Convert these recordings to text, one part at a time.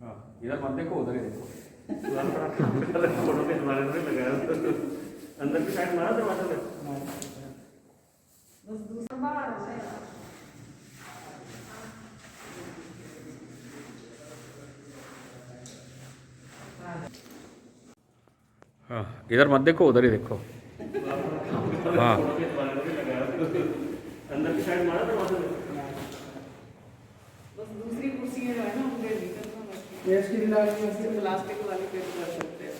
हाँ, इधर मत देखो, उधर ही देखो। फोटो के हमारे में लगाया अंदर की साइड मारा दरवाजा में। बस दूसरा बार है। हाँ, इधर मत देखो, उधर ही देखो। हाँ, फोटो के हमारे में लगाया अंदर की साइड मारा दरवाजा में। बस दूसरी कुर्सी है जो है ना उनके भीतर में इसकी दिलाली में प्लास्टिक वाली पे कर सकते हैं।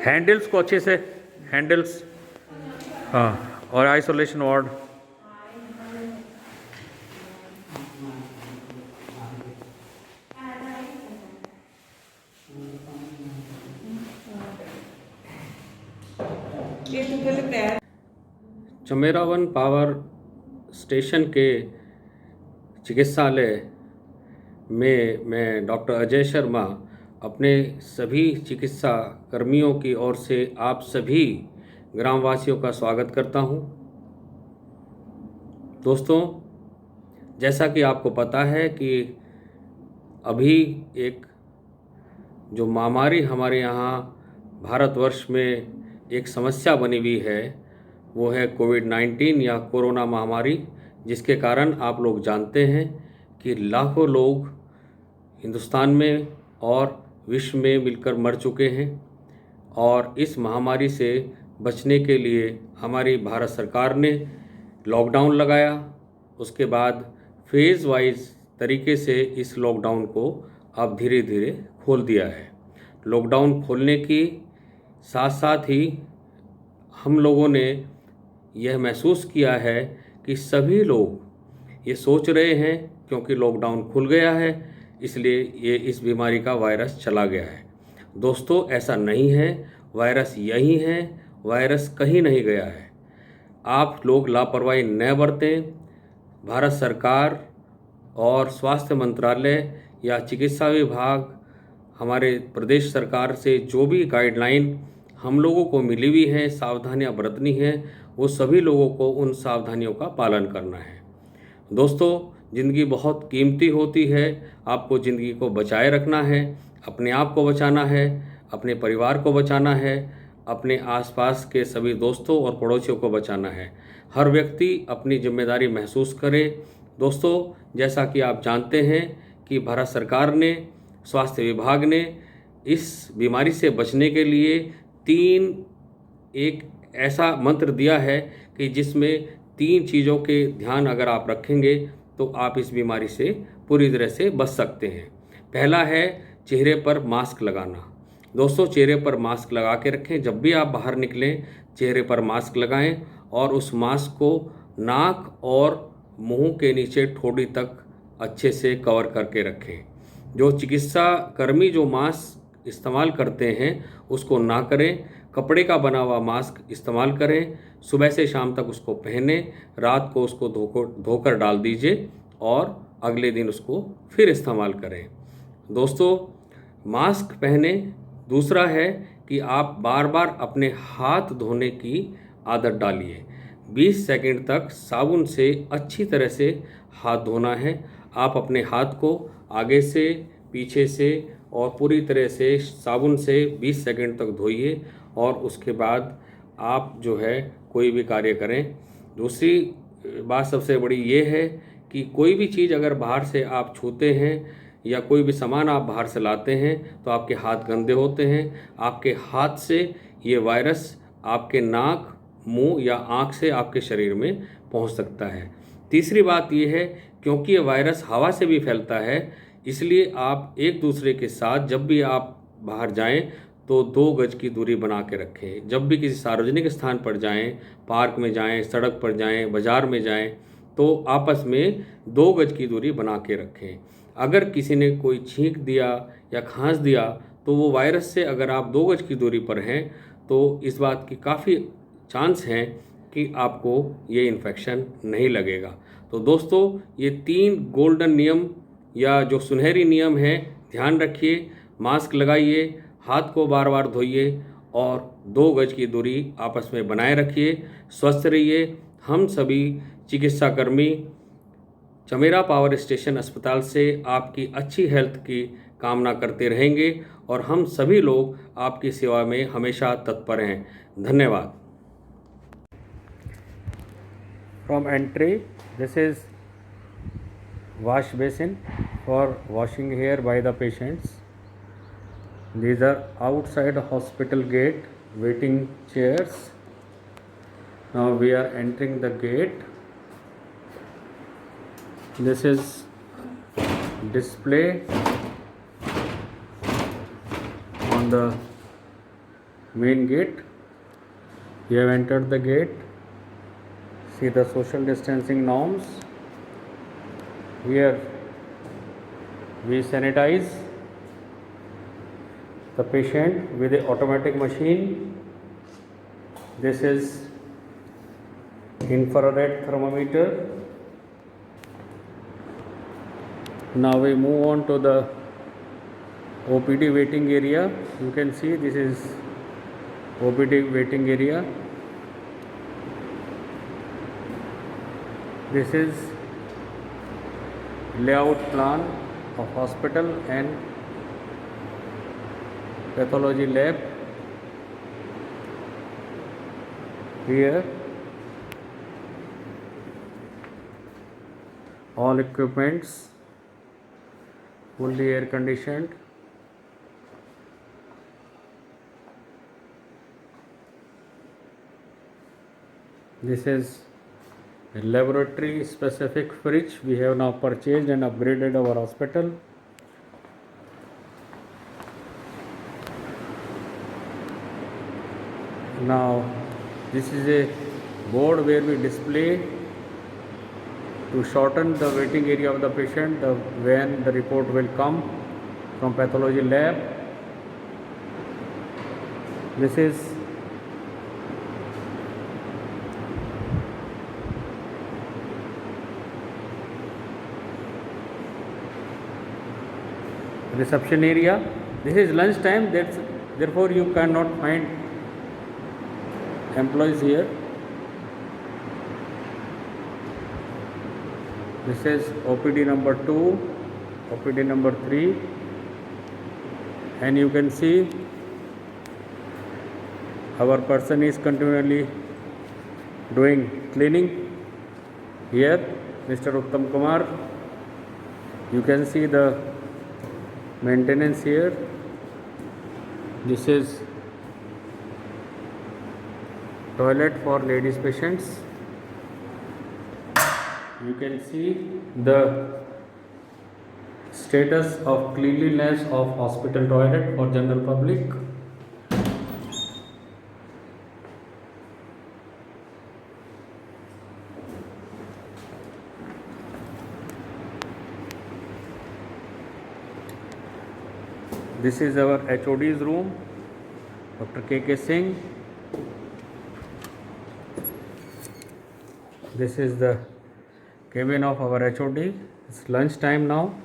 हैंडल्स को अच्छे से, हैंडल्स, हाँ, और आइसोलेशन वार्ड। ये तो पहले तैयार चमेरावन पावर स्टेशन के चिकित्सालय में मैं डॉक्टर अजय शर्मा अपने सभी चिकित्सा कर्मियों की ओर से आप सभी ग्रामवासियों का स्वागत करता हूं। दोस्तों, जैसा कि आपको पता है कि अभी एक जो महामारी हमारे यहाँ भारतवर्ष में एक समस्या बनी हुई है वो है कोविड-19 या कोरोना महामारी, जिसके कारण आप लोग जानते हैं कि लाखों लोग हिंदुस्तान में और विश्व में मिलकर मर चुके हैं। और इस महामारी से बचने के लिए हमारी भारत सरकार ने लॉकडाउन लगाया। उसके बाद फेज़ वाइज तरीके से इस लॉकडाउन को अब धीरे धीरे खोल दिया है। लॉकडाउन खोलने की साथ साथ ही हम लोगों ने यह महसूस किया है कि सभी लोग ये सोच रहे हैं क्योंकि लॉकडाउन खुल गया है इसलिए ये इस बीमारी का वायरस चला गया है। दोस्तों, ऐसा नहीं है। वायरस यही है, वायरस कहीं नहीं गया है। आप लोग लापरवाही न बरतें। भारत सरकार और स्वास्थ्य मंत्रालय या चिकित्सा विभाग, हमारे प्रदेश सरकार से जो भी गाइडलाइन हम लोगों को मिली हुई है, सावधानियां बरतनी हैं, वो सभी लोगों को उन सावधानियों का पालन करना है। दोस्तों, ज़िंदगी बहुत कीमती होती है। आपको ज़िंदगी को बचाए रखना है, अपने आप को बचाना है, अपने परिवार को बचाना है, अपने आसपास के सभी दोस्तों और पड़ोसियों को बचाना है। हर व्यक्ति अपनी जिम्मेदारी महसूस करे। दोस्तों, जैसा कि आप जानते हैं कि भारत सरकार ने, स्वास्थ्य विभाग ने इस बीमारी से बचने के लिए एक ऐसा मंत्र दिया है कि जिसमें 3 चीज़ों के ध्यान अगर आप रखेंगे तो आप इस बीमारी से पूरी तरह से बच सकते हैं। पहला है चेहरे पर मास्क लगाना। दोस्तों, चेहरे पर मास्क लगा के रखें। जब भी आप बाहर निकलें चेहरे पर मास्क लगाएं और उस मास्क को नाक और मुंह के नीचे ठोड़ी तक अच्छे से कवर करके रखें। जो चिकित्सा कर्मी जो मास्क इस्तेमाल करते हैं उसको ना करें। कपड़े का बना हुआ मास्क इस्तेमाल करें। सुबह से शाम तक उसको पहने, रात को उसको धोकर डाल दीजिए और अगले दिन उसको फिर इस्तेमाल करें। दोस्तों, मास्क पहने। दूसरा है कि आप बार बार अपने हाथ धोने की आदत डालिए। 20 सेकंड तक साबुन से अच्छी तरह से हाथ धोना है। आप अपने हाथ को आगे से, पीछे से और पूरी तरह से साबुन से 20 सेकंड तक धोइए और उसके बाद आप जो है कोई भी कार्य करें। दूसरी बात सबसे बड़ी ये है कि कोई भी चीज़ अगर बाहर से आप छूते हैं या कोई भी सामान आप बाहर से लाते हैं तो आपके हाथ गंदे होते हैं। आपके हाथ से ये वायरस आपके नाक, मुंह या आँख से आपके शरीर में पहुंच सकता है। तीसरी बात ये है, क्योंकि ये वायरस हवा से भी फैलता है, इसलिए आप एक दूसरे के साथ जब भी आप बाहर जाएं तो 2 गज की दूरी बना के रखें। जब भी किसी सार्वजनिक स्थान पर जाएं, पार्क में जाएं, सड़क पर जाएं, बाज़ार में जाएं, तो आपस में 2 गज की दूरी बना के रखें। अगर किसी ने कोई छींक दिया या खांस दिया तो वो वायरस से, अगर आप 2 गज की दूरी पर हैं तो इस बात की काफ़ी चांस हैं कि आपको ये इन्फेक्शन नहीं लगेगा। तो दोस्तों ये 3 गोल्डन नियम या जो सुनहरी नियम है, ध्यान रखिए। मास्क लगाइए, हाथ को बार बार धोइए और 2 गज की दूरी आपस में बनाए रखिए। स्वस्थ रहिए। हम सभी चिकित्साकर्मी चमेरा पावर स्टेशन अस्पताल से आपकी अच्छी हेल्थ की कामना करते रहेंगे और हम सभी लोग आपकी सेवा में हमेशा तत्पर हैं। धन्यवाद। From entry, this is wash basin for washing hair by the patients. These are outside hospital gate waiting chairs. Now we are entering the gate. This is display on the main gate. You have entered the gate. See the social distancing norms. Here we sanitize the patient with a automatic machine. This is infrared thermometer. Now we move on to the OPD waiting area. You can see this is OPD waiting area. This is layout plan of hospital and pathology lab. Here all equipments fully air conditioned. This is a laboratory specific fridge we have now purchased and upgraded our hospital. Now this is a board where we display to shorten the waiting area of the patient when the report will come from pathology lab. This is reception area. This is lunch time, therefore you cannot find employees here. This is OPD number 2, OPD number 3, and you can see our person is continually doing cleaning here, Mr. Uttam Kumar. You can see the maintenance here. This is toilet for ladies patients. You can see the status of cleanliness of hospital toilet for general public. This is our HOD's room, Dr. K.K. Singh. This is the cabin of our HOD. It's lunch time now.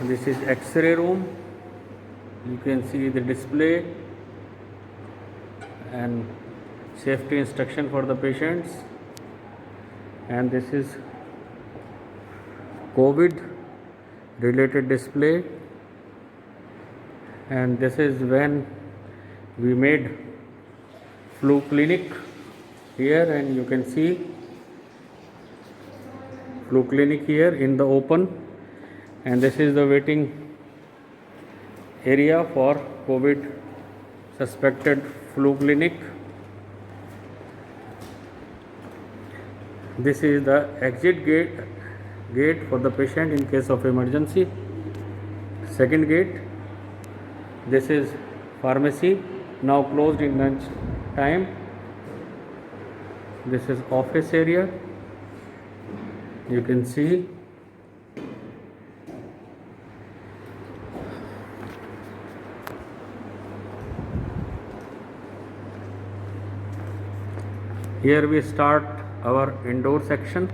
This is X-ray room. You can see the display and safety instruction for the patients. And this is COVID related display, and this is when we made flu clinic here, and you can see flu clinic here in the open, and this is the waiting area for COVID suspected flu clinic. This is the exit gate for the patient in case of emergency. Second gate. This is pharmacy, now closed in lunch time. This is office area. You can see Here we start our indoor section.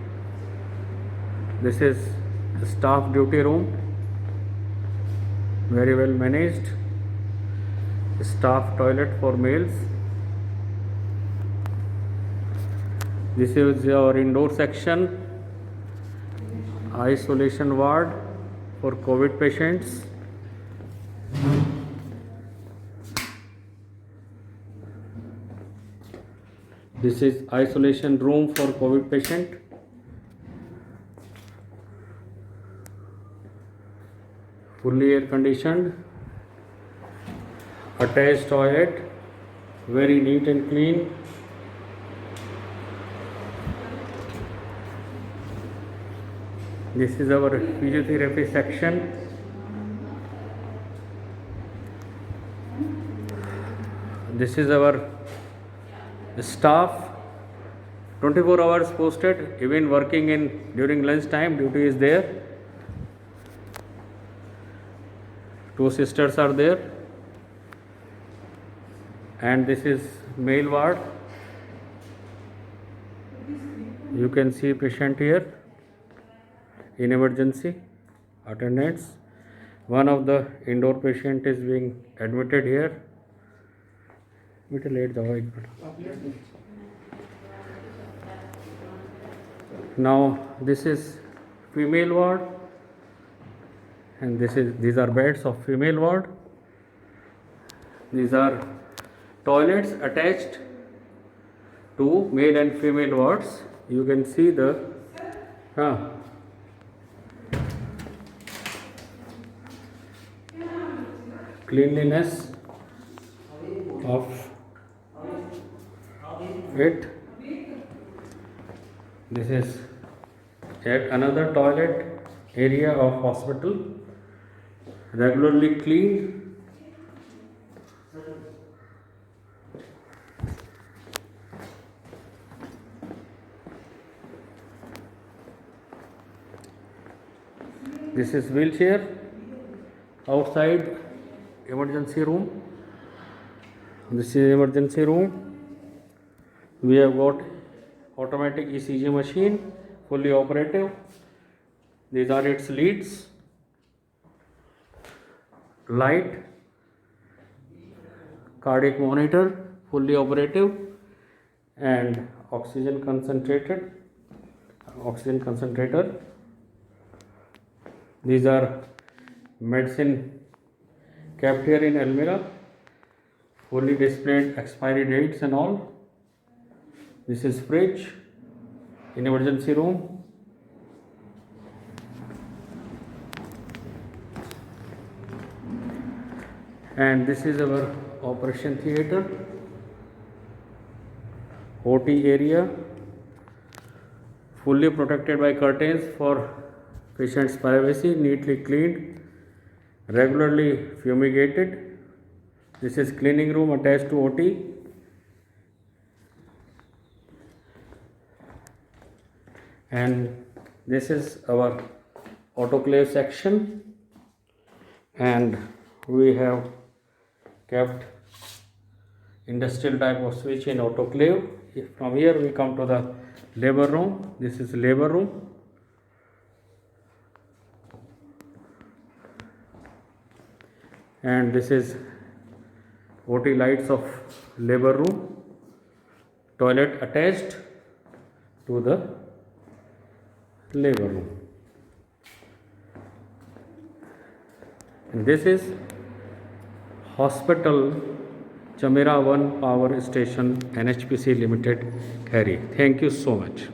This is staff duty room, very well managed. Staff toilet for males. This is our indoor section, isolation ward for COVID patients. This is isolation room for COVID patient. Fully air conditioned, attached toilet, very neat and clean. This is our physiotherapy section. This is our staff, 24 hours posted, even working in during lunch time, duty is there. 2 sisters are there. And this is male ward. You can see patient here in emergency attendants. One of the indoor patient is being admitted here. Now this is female ward, and these are beds of female ward. These are toilets attached to male and female wards. You can see the cleanliness of it. This is yet another toilet area of hospital, regularly cleaned. This is wheelchair outside emergency room. This is emergency room. We have got automatic ECG machine, fully operative. These are its leads. Light, cardiac monitor, fully operative, and oxygen concentrator. These are medicine kept here in Almira, fully displayed expiry dates and all. This is fridge in emergency room. And this is our operation theater, OT area, fully protected by curtains for patient's privacy, neatly cleaned, regularly fumigated. This is cleaning room attached to OT. And this is our autoclave section, and we have kept industrial type of switch in autoclave. From here we come to the labor room. This is labor room. And this is OT lights of labor room, toilet attached to the labor room. And this is Hospital Chamira 1 Power Station NHPC Limited, Kheri. Thank you so much.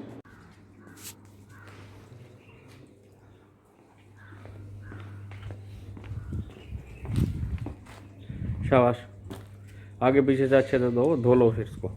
शाबाश, आगे पीछे से अच्छे से धो लो फिर इसको।